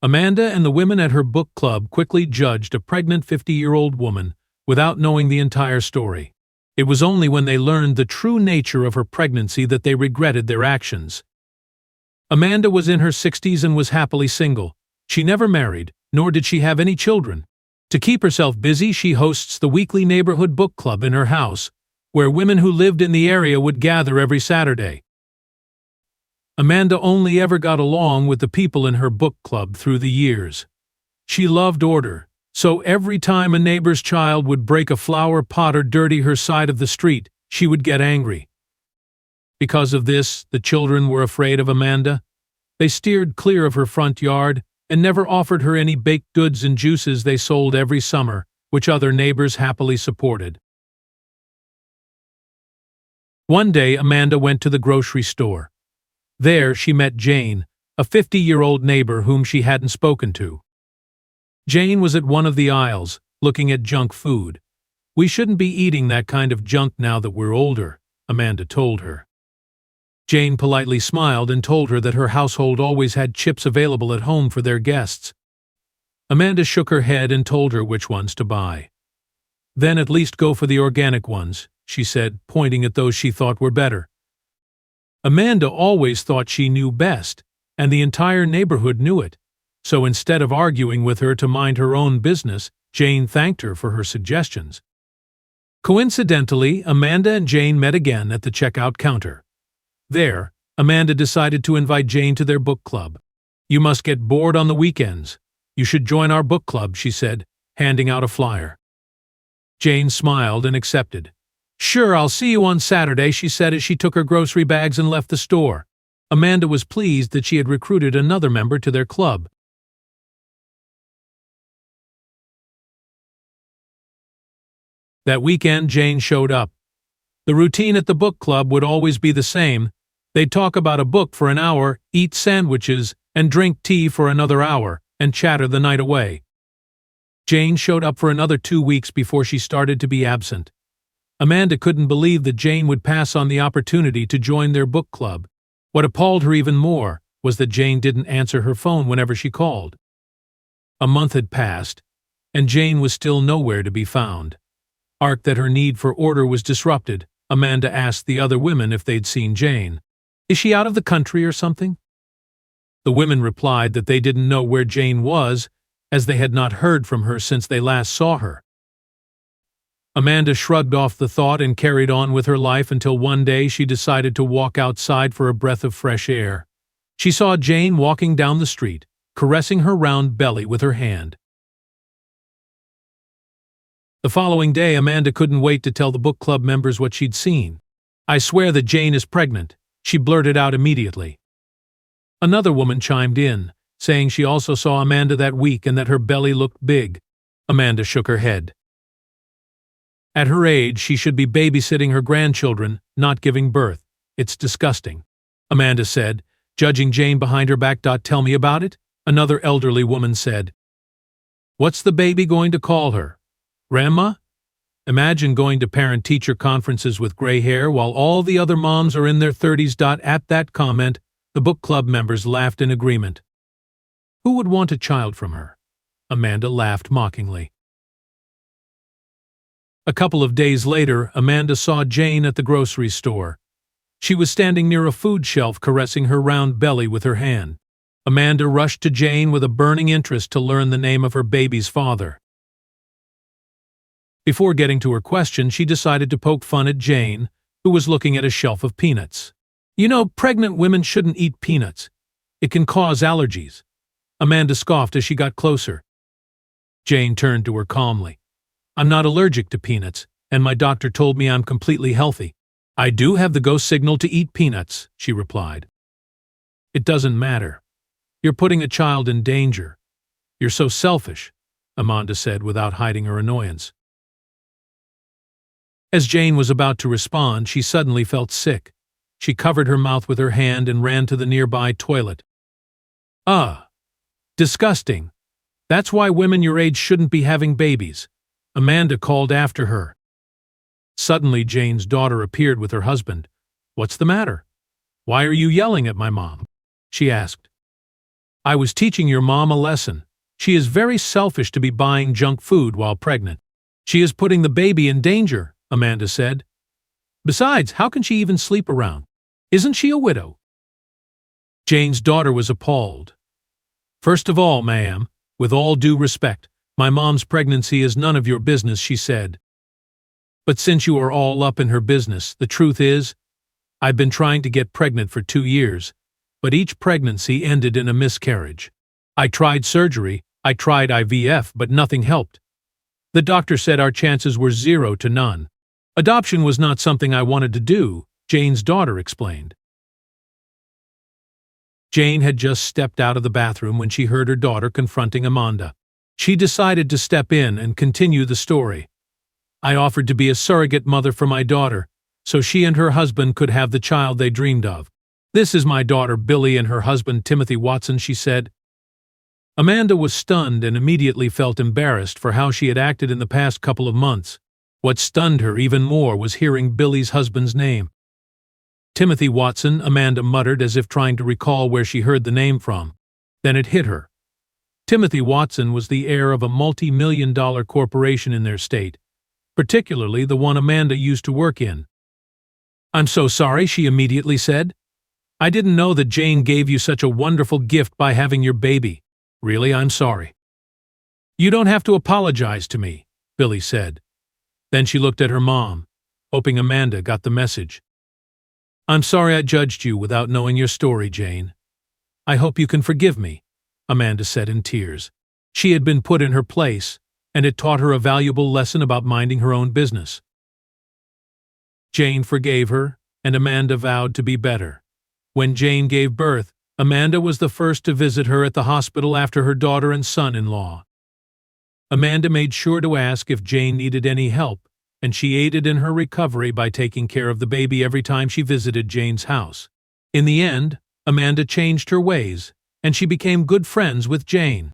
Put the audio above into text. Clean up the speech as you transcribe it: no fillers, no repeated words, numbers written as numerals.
Amanda and the women at her book club quickly judged a pregnant 50-year-old woman without knowing the entire story. It was only when they learned the true nature of her pregnancy that they regretted their actions. Amanda was in her 60s and was happily single. She never married, nor did she have any children. To keep herself busy, she hosts the weekly neighborhood book club in her house, where women who lived in the area would gather every Saturday. Amanda only ever got along with the people in her book club through the years. She loved order, so every time a neighbor's child would break a flower pot or dirty her side of the street, she would get angry. Because of this, the children were afraid of Amanda. They steered clear of her front yard and never offered her any baked goods and juices they sold every summer, which other neighbors happily supported. One day, Amanda went to the grocery store. There, she met Jane, a 50-year-old neighbor whom she hadn't spoken to. Jane was at one of the aisles, looking at junk food. "We shouldn't be eating that kind of junk now that we're older," Amanda told her. Jane politely smiled and told her that her household always had chips available at home for their guests. Amanda shook her head and told her which ones to buy. "Then at least go for the organic ones," she said, pointing at those she thought were better. Amanda always thought she knew best, and the entire neighborhood knew it. So instead of arguing with her to mind her own business, Jane thanked her for her suggestions. Coincidentally, Amanda and Jane met again at the checkout counter. There, Amanda decided to invite Jane to their book club. "You must get bored on the weekends. You should join our book club," she said, handing out a flyer. Jane smiled and accepted. "Sure, I'll see you on Saturday," she said as she took her grocery bags and left the store. Amanda was pleased that she had recruited another member to their club. That weekend, Jane showed up. The routine at the book club would always be the same. They'd talk about a book for an hour, eat sandwiches, and drink tea for another hour, and chatter the night away. Jane showed up for another 2 weeks before she started to be absent. Amanda couldn't believe that Jane would pass on the opportunity to join their book club. What appalled her even more was that Jane didn't answer her phone whenever she called. A month had passed, and Jane was still nowhere to be found. Arc that her need for order was disrupted, Amanda asked the other women if they'd seen Jane. "Is she out of the country or something?" The women replied that they didn't know where Jane was, as they had not heard from her since they last saw her. Amanda shrugged off the thought and carried on with her life until one day she decided to walk outside for a breath of fresh air. She saw Jane walking down the street, caressing her round belly with her hand. The following day, Amanda couldn't wait to tell the book club members what she'd seen. "I swear that Jane is pregnant," she blurted out immediately. Another woman chimed in, saying she also saw Amanda that week and that her belly looked big. Amanda shook her head. "At her age, she should be babysitting her grandchildren, not giving birth. It's disgusting," Amanda said, judging Jane behind her back. "Tell me about it," another elderly woman said. "What's the baby going to call her? Grandma? Imagine going to parent-teacher conferences with gray hair while all the other moms are in their 30s. At that comment, the book club members laughed in agreement. "Who would want a child from her?" Amanda laughed mockingly. A couple of days later, Amanda saw Jane at the grocery store. She was standing near a food shelf caressing her round belly with her hand. Amanda rushed to Jane with a burning interest to learn the name of her baby's father. Before getting to her question, she decided to poke fun at Jane, who was looking at a shelf of peanuts. "You know, pregnant women shouldn't eat peanuts. It can cause allergies." Amanda scoffed as she got closer. Jane turned to her calmly. "I'm not allergic to peanuts, and my doctor told me I'm completely healthy. I do have the go signal to eat peanuts," she replied. "It doesn't matter. You're putting a child in danger. You're so selfish," Amanda said without hiding her annoyance. As Jane was about to respond, she suddenly felt sick. She covered her mouth with her hand and ran to the nearby toilet. "Ugh. Disgusting. That's why women your age shouldn't be having babies," Amanda called after her. Suddenly, Jane's daughter appeared with her husband. "What's the matter? Why are you yelling at my mom?" she asked. I was teaching your mom a lesson. She is very selfish to be buying junk food while pregnant. She is putting the baby in danger, Amanda said. Besides, how can she even sleep around? Isn't she a widow? Jane's daughter was appalled. First of all, ma'am, with all due respect, my mom's pregnancy is none of your business, she said. But since you are all up in her business, the truth is, I've been trying to get pregnant for 2 years, but each pregnancy ended in a miscarriage. I tried surgery, I tried IVF, but nothing helped. The doctor said our chances were 0 to none. Adoption was not something I wanted to do, Jane's daughter explained. Jane had just stepped out of the bathroom when she heard her daughter confronting Amanda. She decided to step in and continue the story. I offered to be a surrogate mother for my daughter, so she and her husband could have the child they dreamed of. This is my daughter Billy and her husband Timothy Watson, she said. Amanda was stunned and immediately felt embarrassed for how she had acted in the past couple of months. What stunned her even more was hearing Billy's husband's name. Timothy Watson, Amanda muttered as if trying to recall where she heard the name from. Then it hit her. Timothy Watson was the heir of a multi-million-dollar corporation in their state, particularly the one Amanda used to work in. I'm so sorry, she immediately said. I didn't know that Jane gave you such a wonderful gift by having your baby. Really, I'm sorry. You don't have to apologize to me, Billy said. Then she looked at her mom, hoping Amanda got the message. I'm sorry I judged you without knowing your story, Jane. I hope you can forgive me, Amanda said in tears. She had been put in her place, and it taught her a valuable lesson about minding her own business. Jane forgave her, and Amanda vowed to be better. When Jane gave birth, Amanda was the first to visit her at the hospital after her daughter and son-in-law. Amanda made sure to ask if Jane needed any help, and she aided in her recovery by taking care of the baby every time she visited Jane's house. In the end, Amanda changed her ways, and she became good friends with Jane.